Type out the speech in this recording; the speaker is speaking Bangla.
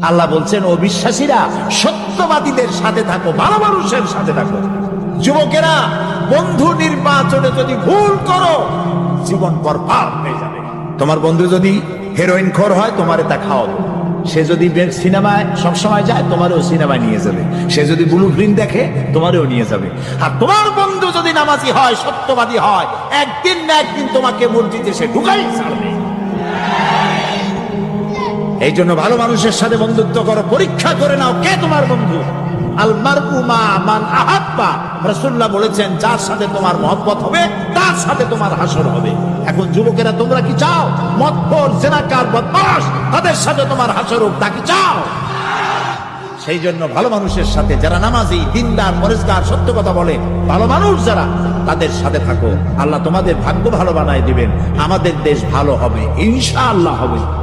আল্লাহ বলছেন, ও বিশ্বাসীরা সত্যবাদীদের সাথে থাকো, ভালো মানুষের সাথে থাকো। যুবকেরা, বন্ধু নির্বাচনে যদি ভুল করো জীবন বরবাদ হয়ে যাবে। তোমার বন্ধু যদি হেরোইন খোর হয়, তোমারে তা খাওয়াবো। সে যদি সিনেমায় সবসময় যায়, তোমারও সিনেমায় নিয়ে যাবে। সে যদি ব্লু প্রিন্ট দেখে, তোমারও নিয়ে যাবে। আর তোমার বন্ধু যদি নামাজি হয়, সত্যবাদী হয়, একদিন না একদিন তোমাকে মসজিদে সে ঢুকাই ছাড়বে। এই জন্য ভালো মানুষের সাথে বন্ধুত্ব করো, পরীক্ষা করে নাও কে তোমার বন্ধু। আল মারউ মা মান আহাব্বা, রাসূলুল্লাহ বলেছেন, যার সাথে তোমার মহব্বত হবে তার সাথে তোমার হাসর হবে। এখন যুবকেরা, তোমরা কি চাও মদখোর, জিনাকার, বদমাশ তাদের সাথে তোমার হাসর হোক? তা কি চাও? সেই জন্য ভালো মানুষের সাথে, যারা নামাজি, দিনদার, পরেজগার, সত্য কথা বলে, ভালো মানুষ যারা, তাদের সাথে থাকো। আল্লাহ তোমাদের ভাগ্য ভালো বানায় দিবেন। আমাদের দেশ ভালো হবে, ইনশাআল্লাহ হবে।